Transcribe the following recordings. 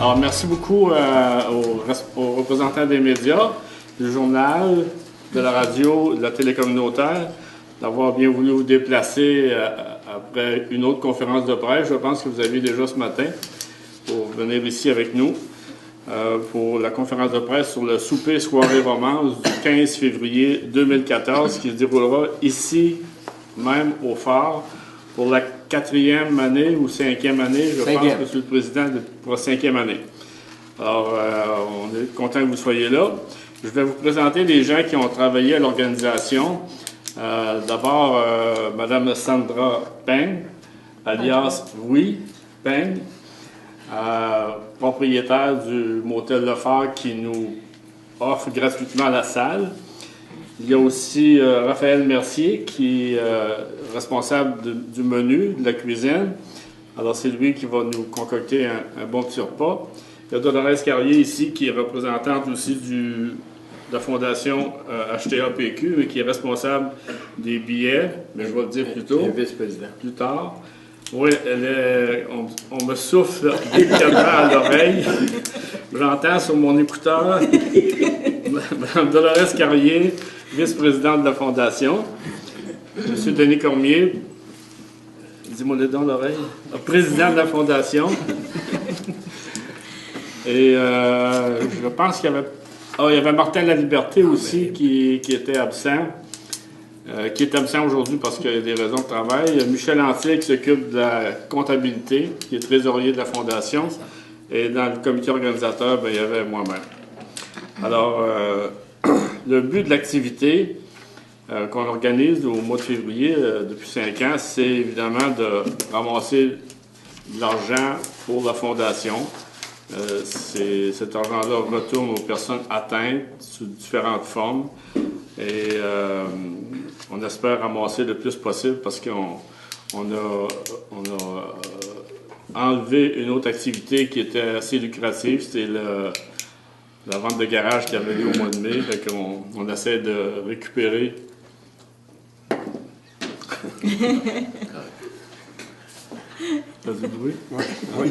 Alors, merci beaucoup aux représentants des médias, du journal, de la radio, de la télé communautaire, d'avoir bien voulu vous déplacer après une autre conférence de presse. Je pense que vous avez déjà ce matin pour venir ici avec nous pour la conférence de presse sur le souper soirée romance du 15 février 2014 qui se déroulera ici même au Phare pour la 4e année ou 5e année. Je pense, Monsieur le Président, pour la 5e année. Alors, on est content que vous soyez là. Je vais vous présenter les gens qui ont travaillé à l'organisation. D'abord, Mme Sandra Peng, alias Oui Peng, propriétaire du motel Le Phare qui nous offre gratuitement la salle. Il y a aussi Raphaël Mercier qui est responsable du menu, de la cuisine. Alors, c'est lui qui va nous concocter un bon petit repas. Il y a Dolores Carrier ici qui est représentante aussi de la fondation HTAPQ, mais qui est responsable des billets, mais je vais le dire plus tôt. Vice-président. Plus tard. Oui, on me souffle délicatement à l'oreille. J'entends sur mon écouteur Mme Dolores Carrier, vice-présidente de la Fondation. M. Denis Cormier, dis-moi le dans l'oreille, président de la Fondation. Et je pense qu'il y avait... il y avait Martin Laliberté aussi qui était absent. Qui est absent aujourd'hui parce qu'il y a des raisons de travail. Il y a Michel Antier qui s'occupe de la comptabilité, qui est trésorier de la Fondation. Et dans le comité organisateur, il y avait moi-même. Alors, le but de l'activité qu'on organise au mois de février depuis 5 ans, c'est évidemment de ramasser de l'argent pour la Fondation. Cet argent-là retourne aux personnes atteintes sous différentes formes. Et on espère ramasser le plus possible parce qu'on a enlevé une autre activité qui était assez lucrative. C'était la vente de garage qu'il y avait eu au mois de mai. Fait qu'on essaie de récupérer. T'as du bruit? Oui.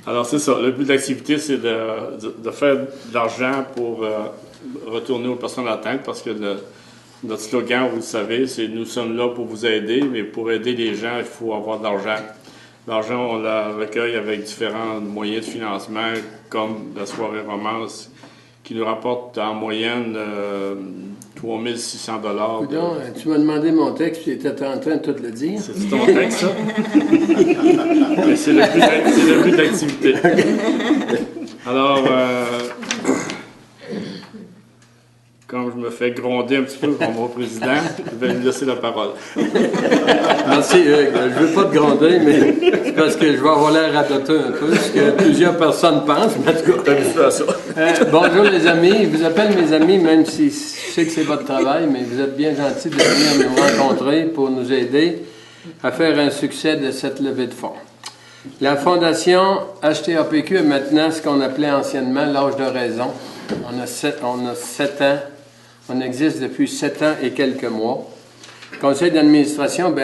Alors, c'est ça. Le but de l'activité, c'est de faire de l'argent pour retourner aux personnes atteintes parce que notre slogan, vous le savez, c'est « Nous sommes là pour vous aider », mais pour aider les gens, il faut avoir de l'argent. L'argent, on la recueille avec différents moyens de financement, comme la soirée romance, qui nous rapporte en moyenne 3 600 $. Tu m'as demandé mon texte, puis tu étais en train de tout le dire. C'est ton texte, ça? Mais c'est le but de l'activité. Alors, comme je me fais gronder un petit peu par mon président, je vais lui laisser la parole. Merci, Hugues. Je ne veux pas te gronder, mais c'est parce que je vais avoir l'air radoteux un peu, ce que plusieurs personnes pensent, mais en tout cas. Bonjour les amis, je vous appelle mes amis, même si je sais que c'est votre travail, mais vous êtes bien gentils de venir nous rencontrer pour nous aider à faire un succès de cette levée de fonds. La Fondation HTAPQ est maintenant ce qu'on appelait anciennement l'âge de raison. On a 7 ans. On existe depuis 7 ans et quelques mois. Conseil d'administration,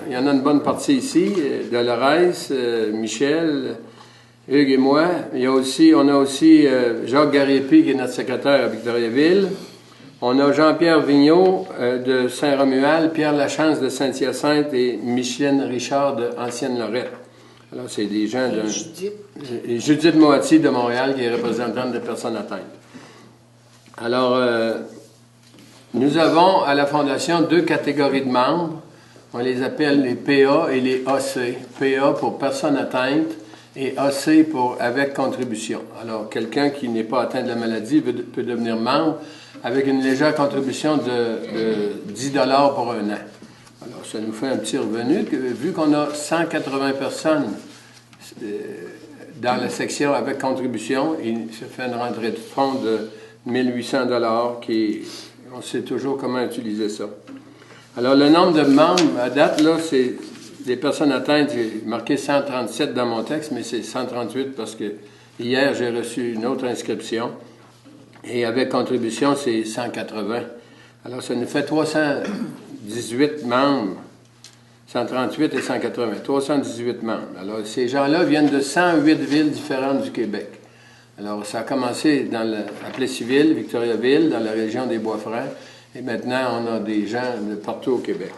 il y en a une bonne partie ici. Dolores, Michel, Hugues et moi. On a aussi Jacques Gariepi, qui est notre secrétaire à Victoriaville. On a Jean-Pierre Vigneault de Saint-Romuald, Pierre Lachance de Saint-Hyacinthe et Micheline Richard de Ancienne-Lorette. Alors, c'est des gens de... Judith Moati de Montréal, qui est représentante de personnes atteintes. Alors, nous avons à la Fondation 2 catégories de membres. On les appelle les PA et les AC. PA pour personnes atteintes et AC pour avec contribution. Alors, quelqu'un qui n'est pas atteint de la maladie peut devenir membre avec une légère contribution de 10 $ pour un an. Alors, ça nous fait un petit revenu. Vu qu'on a 180 personnes dans la section avec contribution, il se fait une rentrée de fonds de 1800 $, on sait toujours comment utiliser ça. Alors, le nombre de membres, à date, là, c'est des personnes atteintes, j'ai marqué 137 dans mon texte, mais c'est 138 parce que hier, j'ai reçu une autre inscription. Et avec contribution, c'est 180. Alors, ça nous fait 318 membres 138 et 180, 318 membres. Alors, ces gens-là viennent de 108 villes différentes du Québec. Alors, ça a commencé à Plessisville, Victoriaville, dans la région des Bois-Francs, et maintenant, on a des gens de partout au Québec.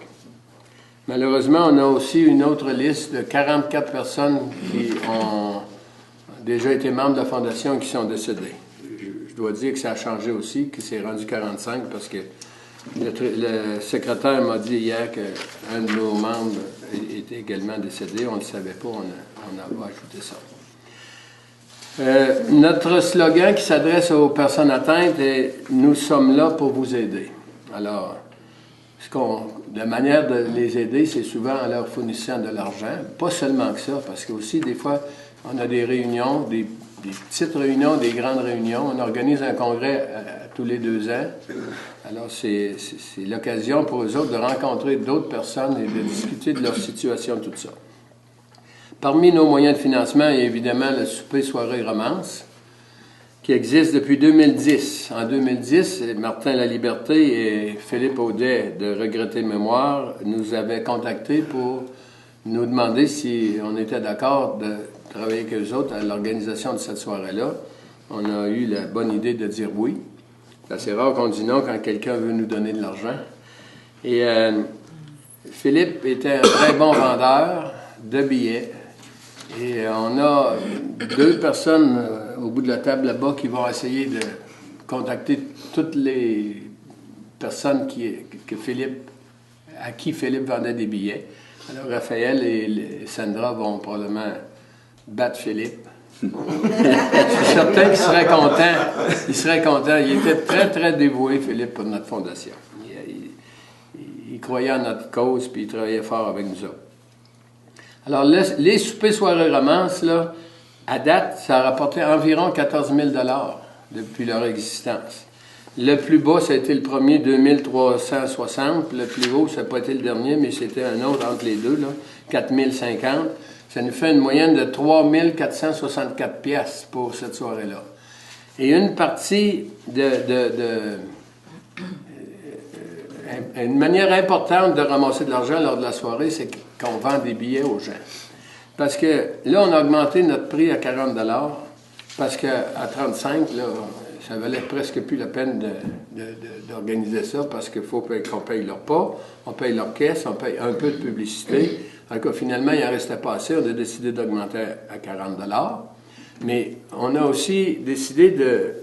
Malheureusement, on a aussi une autre liste de 44 personnes qui ont déjà été membres de la Fondation et qui sont décédées. Je dois dire que ça a changé aussi, que c'est rendu 45 parce que le secrétaire m'a dit hier qu'un de nos membres était également décédé. On ne le savait pas, on a ajouté ça. Notre slogan qui s'adresse aux personnes atteintes est « Nous sommes là pour vous aider ». Alors, la manière de les aider, c'est souvent en leur fournissant de l'argent. Pas seulement que ça, parce que aussi, des fois, on a des réunions, des petites réunions, des grandes réunions. On organise un congrès tous les 2 ans. Alors, c'est l'occasion pour eux autres de rencontrer d'autres personnes et de discuter de leur situation, tout ça. Parmi nos moyens de financement, il y a évidemment le souper soirée romance, qui existe depuis 2010. En 2010, Martin Laliberté et Philippe Audet de Regretter Mémoire nous avaient contactés pour nous demander si on était d'accord de travailler avec eux autres à l'organisation de cette soirée-là. On a eu la bonne idée de dire oui. C'est assez rare qu'on dise non quand quelqu'un veut nous donner de l'argent. Et Philippe était un très bon vendeur de billets. Et on a 2 personnes au bout de la table là-bas qui vont essayer de contacter toutes les personnes à qui Philippe vendait des billets. Alors Raphaël et Sandra vont probablement battre Philippe. Je suis certain qu'il serait content. Il serait content. Il était très, très dévoué, Philippe, pour notre fondation. Il croyait en notre cause, puis il travaillait fort avec nous autres. Alors, les soupers soirées romances, là, à date, ça a rapporté environ 14 000 $ depuis leur existence. Le plus bas, ça a été le premier, 2360. Le plus haut, ça n'a pas été le dernier, mais c'était un autre entre les deux, là, 4050. Ça nous fait une moyenne de 3464 piastres pour cette soirée-là. Et une partie une manière importante de ramasser de l'argent lors de la soirée, c'est qu'on vend des billets aux gens. Parce que là, on a augmenté notre prix à 40 $, parce qu'à 35 $, là, ça valait presque plus la peine d'organiser ça, parce qu'il faut qu'on paye leur pas, on paye leur caisse, on paye un peu de publicité. Donc, finalement, il n'en restait pas assez. On a décidé d'augmenter à 40 $. Mais on a aussi décidé de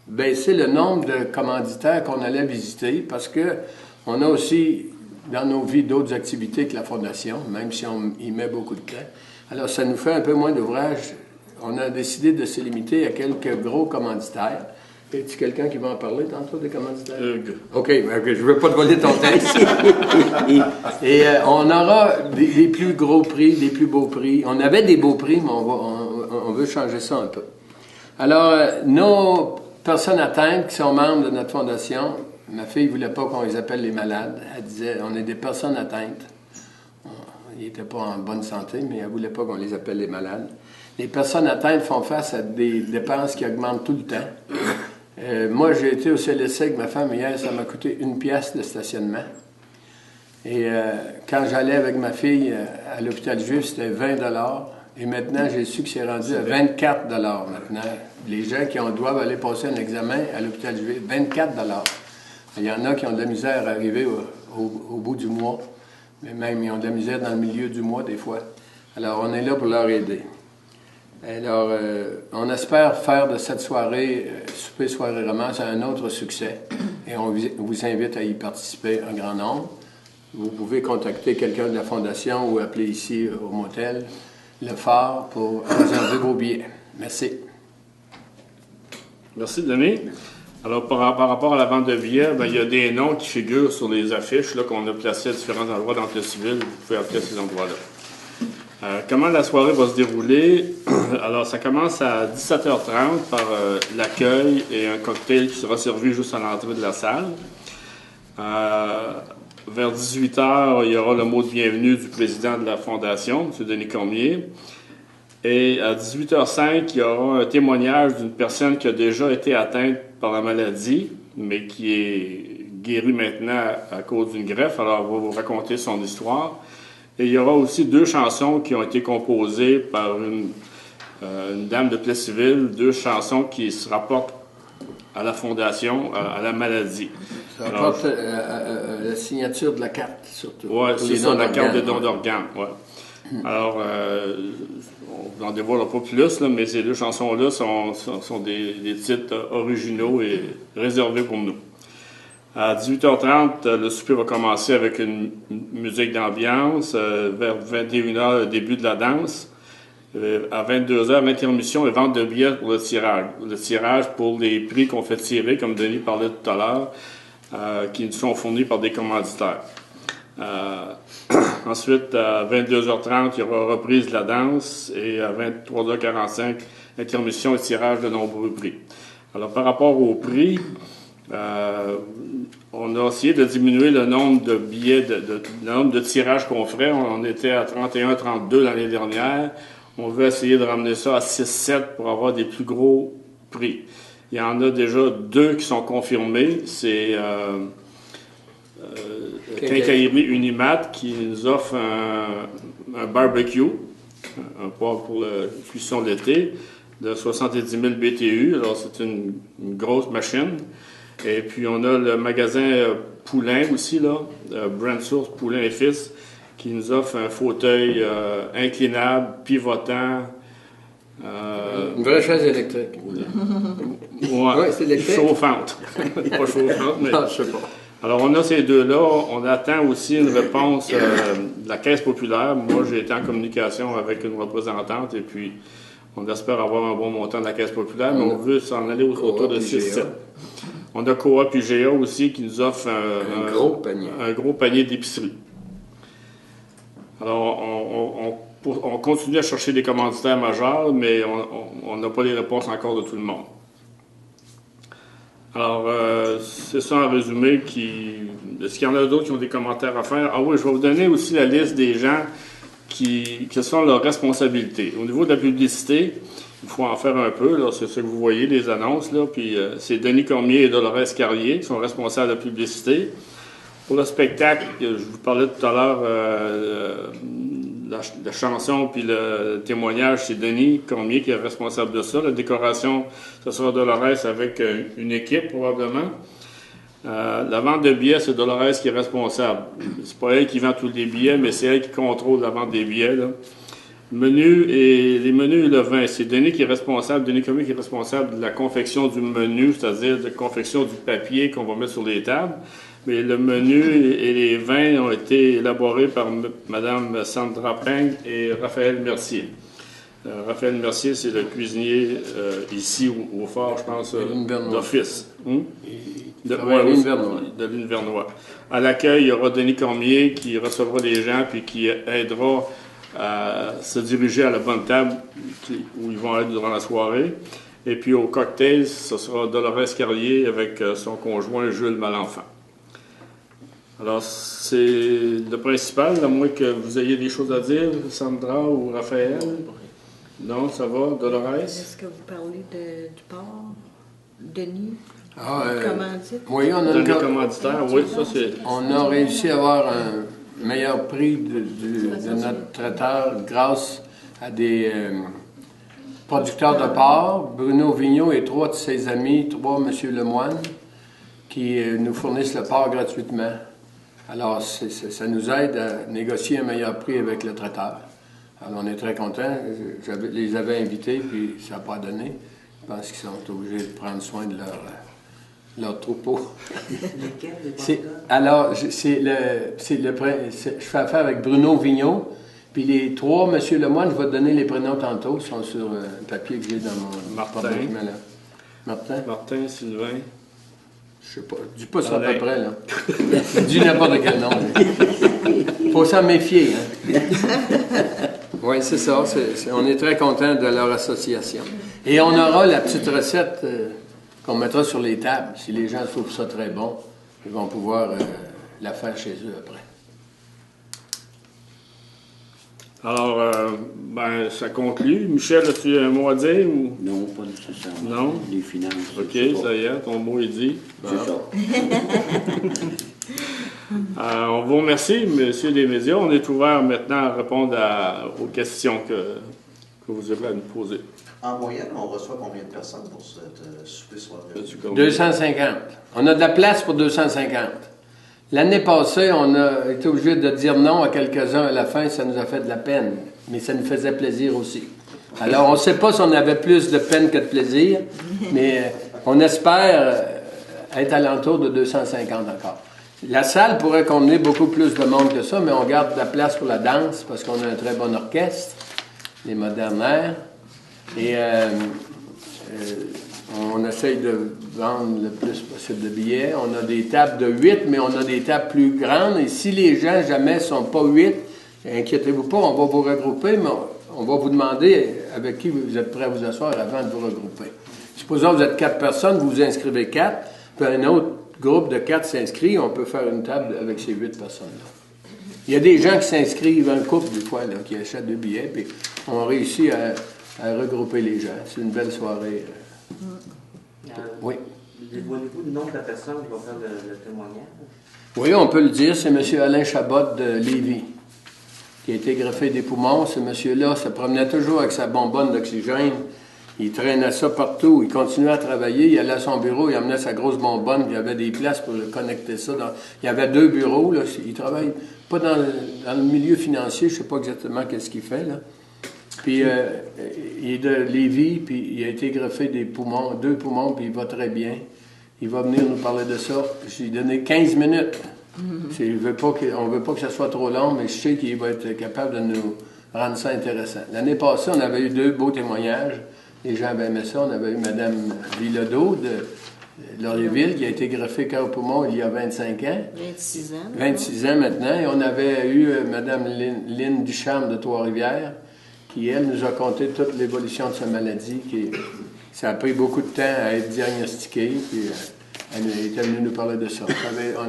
baisser le nombre de commanditaires qu'on allait visiter, parce que on a aussi dans nos vies d'autres activités que la Fondation, même si on y met beaucoup de temps. Alors, ça nous fait un peu moins d'ouvrage. On a décidé de se limiter à quelques gros commanditaires. Y a-t-il quelqu'un qui va en parler tantôt des commanditaires? OK, je ne veux pas te voler ton texte. Et on aura des plus gros prix, des plus beaux prix. On avait des beaux prix, mais on veut changer ça un peu. Alors, nos personnes atteintes qui sont membres de notre fondation, ma fille ne voulait pas qu'on les appelle les malades. Elle disait, on est des personnes atteintes. Ils n'étaient pas en bonne santé, mais elle ne voulait pas qu'on les appelle les malades. Les personnes atteintes font face à des dépenses qui augmentent tout le temps. Moi, j'ai été au CLSC avec ma femme hier, ça m'a coûté 1 piastre de stationnement. Et quand j'allais avec ma fille à l'hôpital juif, c'était 20 $. Et maintenant, j'ai su que c'est rendu à 24 $ maintenant. Les gens qui doivent aller passer un examen à l'hôpital juif, 24 $. Il y en a qui ont de la misère à arriver au bout du mois, mais même ils ont de la misère dans le milieu du mois des fois. Alors, on est là pour leur aider. Alors, on espère faire de cette soirée, souper soirée romance, un autre succès. Et on vous invite à y participer en grand nombre. Vous pouvez contacter quelqu'un de la Fondation ou appeler ici au motel Le Phare pour réserver vos billets. Merci. Merci, Denis. Alors, par rapport à la vente de billets, il y a des noms qui figurent sur les affiches là, qu'on a placées à différents endroits dans le civil. Vous pouvez appeler à ces endroits-là. Comment la soirée va se dérouler? Alors, ça commence à 17h30 par l'accueil et un cocktail qui sera servi juste à l'entrée de la salle. Vers 18h, il y aura le mot de bienvenue du président de la Fondation, M. Denis Cormier. Et à 18h05, il y aura un témoignage d'une personne qui a déjà été atteinte par la maladie, mais qui est guérie maintenant à cause d'une greffe. Alors, on va vous raconter son histoire. Et il y aura aussi 2 chansons qui ont été composées par une dame de Plessisville, 2 chansons qui se rapportent à la fondation, à la maladie. Ça rapporte la signature de la carte, surtout. Oui, c'est ça, la carte des dons d'organes. Ouais. Alors, on n'en dévoile pas plus, là, mais ces 2 chansons-là sont des titres originaux et réservés pour nous. À 18h30, le souper va commencer avec une musique d'ambiance. Vers 21h, le début de la danse. À 22h, l'intermission et vente de billets pour le tirage. Le tirage pour les prix qu'on fait tirer, comme Denis parlait tout à l'heure, qui nous sont fournis par des commanditaires. Ensuite, à 22h30, il y aura reprise de la danse et à 23h45, intermission et tirage de nombreux prix. Alors, par rapport au prix, on a essayé de diminuer le nombre de billets, le nombre de tirages qu'on ferait. On était à 31, 32 l'année dernière. On veut essayer de ramener ça à 6, 7 pour avoir des plus gros prix. Il y en a déjà 2 qui sont confirmés. C'est Quincaillerie Unimat qui nous offre un barbecue, un poêle pour la cuisson de l'été, de 70 000 BTU. Alors, c'est une grosse machine. Et puis, on a le magasin Poulain aussi, là, Brand Source Poulain et Fils, qui nous offre un fauteuil inclinable, pivotant. Une vraie chaise électrique. Ouais, c'est électrique. Chauffante. Pas chauffante, mais... Non, je sais pas. Alors, on a ces 2-là. On attend aussi une réponse de la Caisse populaire. Moi, j'ai été en communication avec une représentante et puis on espère avoir un bon montant de la Caisse populaire, mais on veut s'en aller autour de 6-7. On a Coop UGA aussi qui nous offre un gros panier d'épicerie. Alors, on continue à chercher des commanditaires majeurs, mais on n'a pas les réponses encore de tout le monde. Alors, c'est ça en résumé. Est-ce qu'il y en a d'autres qui ont des commentaires à faire? Ah oui, je vais vous donner aussi la liste des gens qui sont leurs responsabilités. Au niveau de la publicité, il faut en faire un peu. Là, c'est ce que vous voyez, les annonces. Là, puis c'est Denis Cormier et Dolores Carrier qui sont responsables de la publicité. Pour le spectacle, je vous parlais tout à l'heure, la chanson puis le témoignage, c'est Denis Cormier qui est responsable de ça. La décoration, ce sera Dolores avec une équipe probablement. La vente de billets, c'est Dolores qui est responsable. C'est pas elle qui vend tous les billets, mais c'est elle qui contrôle la vente des billets. Là. Les menus et le vin, c'est Denis qui est responsable, Denis Cormier qui est responsable de la confection du menu, c'est-à-dire de la confection du papier qu'on va mettre sur les tables. Mais le menu et les vins ont été élaborés par Mme Sandra Peng et Raphaël Mercier. Raphaël Mercier, c'est le cuisinier ici au fort, je pense, d'office. De l'Une Vernois. À l'accueil, il y aura Denis Cormier qui recevra les gens puis qui aidera à se diriger à la bonne table où ils vont être durant la soirée. Et puis au cocktail, ce sera Dolores Carrier avec son conjoint Jules Malenfant. Alors, c'est le principal, à moins que vous ayez des choses à dire, Sandra ou Raphaël. Non, ça va, Dolores? Est-ce que vous parlez du port, Denis? Commandite? Oui, on a Denis commanditaire, oui, ça c'est... On a réussi à avoir un meilleur prix de notre traiteur grâce à des producteurs de porc, Bruno Vigneault et 3 de ses amis, 3 M. Lemoine, qui nous fournissent le porc gratuitement. Alors, ça nous aide à négocier un meilleur prix avec le traiteur. Alors, on est très contents. Je les avais invités, puis ça n'a pas donné. Je pense qu'ils sont obligés de prendre soin de leur troupeau. Alors, je fais affaire avec Bruno Vigneault, puis les 3, M. Lemoine, je vais te donner les prénoms tantôt, ils sont sur un papier que j'ai dans mon Martin. Martin, Sylvain. Je sais pas, dis pas ça à peu près, là. Dis n'importe quel nom. Faut s'en méfier, hein. Oui, c'est ça. On est très contents de leur association. Et on aura la petite recette qu'on mettra sur les tables. Si les gens trouvent ça très bon, ils vont pouvoir la faire chez eux après. Alors, ça conclut. Michel, as-tu un mot à dire? Ou... Non, pas nécessairement. Non? Les finances. OK, ça y est, ton mot est dit. C'est ça. On vous remercie, Monsieur des médias. On est ouvert maintenant à répondre aux questions que vous avez à nous poser. En moyenne, on reçoit combien de personnes pour cette souper soirée? 250. On a de la place pour 250. L'année passée, on a été obligé de dire non à quelques-uns à la fin. Ça nous a fait de la peine, mais ça nous faisait plaisir aussi. Alors, on ne sait pas si on avait plus de peine que de plaisir, mais on espère être alentour de 250 encore. La salle pourrait contenir beaucoup plus de monde que ça, mais on garde de la place pour la danse parce qu'on a un très bon orchestre, les Modernaires. Et on essaye de vendre le plus possible de billets. On a des tables de 8, mais on a des tables plus grandes. Et si les gens jamais ne sont pas 8, inquiétez-vous pas, on va vous regrouper, mais on va vous demander avec qui vous êtes prêts à vous asseoir avant de vous regrouper. Supposons que vous êtes 4 personnes, vous vous inscrivez 4, puis un autre groupe de 4 s'inscrit, on peut faire une table avec ces 8 personnes-là. Il y a des gens qui s'inscrivent, un couple des fois, là, qui achètent 2 billets, puis on réussit à regrouper les gens. C'est une belle soirée. Oui. Dévoilez-vous le nombre de personnes qui vont faire le témoignage? Oui, on peut le dire. C'est M. Alain Chabot de Lévis qui a été greffé des poumons. Ce monsieur-là se promenait toujours avec sa bonbonne d'oxygène. Il traînait ça partout. Il continuait à travailler. Il allait à son bureau. Il amenait sa grosse bonbonne. Il y avait des places pour connecter ça. Il y avait 2 bureaux. Là. Il travaille pas dans le milieu financier. Je ne sais pas exactement qu'est-ce qu'il fait, là. Puis il est de Lévis, puis il a été greffé des poumons, 2 poumons, puis il va très bien. Il va venir nous parler de ça. Je lui ai donné 15 minutes. On ne veut pas que ça soit trop long, mais je sais qu'il va être capable de nous rendre ça intéressant. L'année passée, on avait eu 2 beaux témoignages. Les gens avaient aimé ça. On avait eu Mme Bilodeau de Laurierville, qui a été greffée cœur-poumon il y a 25 ans. 26 ans. 26 ans maintenant. Et on avait eu Mme Lynne Ducharme de Trois-Rivières, qui, elle, nous a conté toute l'évolution de sa maladie. Ça a pris beaucoup de temps à être diagnostiqué, puis elle était venue nous parler de ça.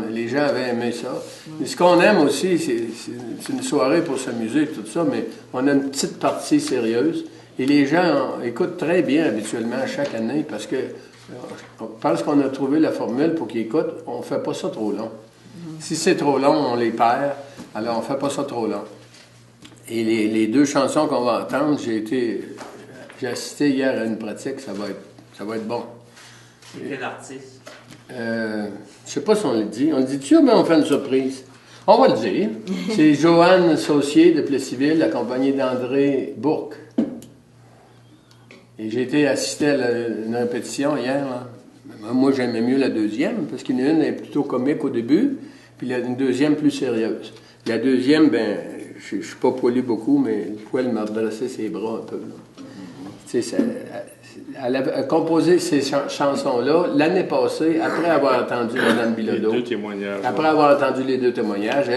Les gens avaient aimé ça. Mais ce qu'on aime aussi, c'est une soirée pour s'amuser, tout ça, mais on a une petite partie sérieuse. Et les gens écoutent très bien habituellement chaque année, parce que je pense qu'on a trouvé la formule pour qu'ils écoutent. On ne fait pas ça trop long. Si c'est trop long, on les perd. Alors, on ne fait pas ça trop long. Et les 2 chansons qu'on va entendre, j'ai assisté hier à une pratique, ça va être bon. Quel artiste? Je sais pas si on le dit. On le dit-tu, mais on fait une surprise. On va le dire. C'est Joanne Saucier de Plessisville, accompagnée d'André Bourque. Et j'ai été assisté à une répétition hier. Là. Moi, j'aimais mieux la deuxième, parce qu'il y en a une est plutôt comique au début, puis une deuxième plus sérieuse. La deuxième, je ne suis pas poilu beaucoup, mais le poil m'a redressé ses bras un peu. Elle a composé ces chansons-là l'année passée, après avoir entendu Mme Bilodeau. Les 2 témoignages. Après avoir entendu les 2 témoignages,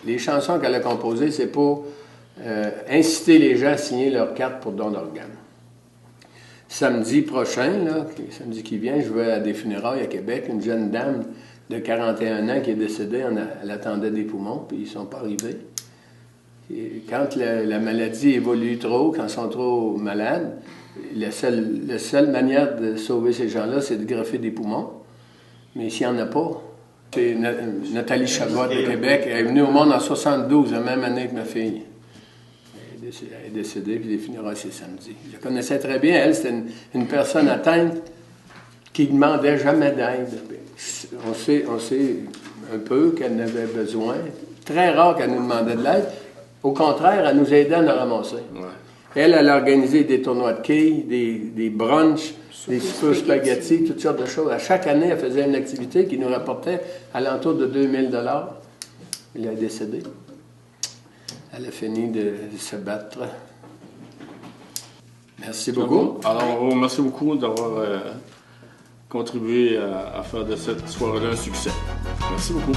les chansons qu'elle a composées, c'est pour inciter les gens à signer leur carte pour don d'organes. Samedi prochain, samedi qui vient, je vais à des funérailles à Québec, une jeune dame de 41 ans qui est décédée, elle attendait des poumons, puis ils ne sont pas arrivés. Et quand la maladie évolue trop, quand ils sont trop malades, la seule manière de sauver ces gens-là, c'est de greffer des poumons. Mais s'il n'y en a pas, c'est Nathalie Chabot de Québec. Elle est venue au monde en 72, la même année que ma fille. Elle est décédée, puis les funérailles, c'est samedi. Je la connaissais très bien. Elle, c'était une personne atteinte qui ne demandait jamais d'aide. On sait un peu qu'elle n'avait besoin. Très rare qu'elle nous demandait de l'aide. Au contraire, elle nous aidait à nous ramasser. Ouais. Elle a organisé des tournois de quilles, des brunchs, des super spaghettis, toutes sortes de choses. À chaque année, elle faisait une activité qui nous rapportait alentour de 2000 $. Elle est décédée. Elle a fini de se battre. Merci beaucoup. Alors, merci beaucoup d'avoir contribué à faire de cette soirée-là un succès. Merci beaucoup.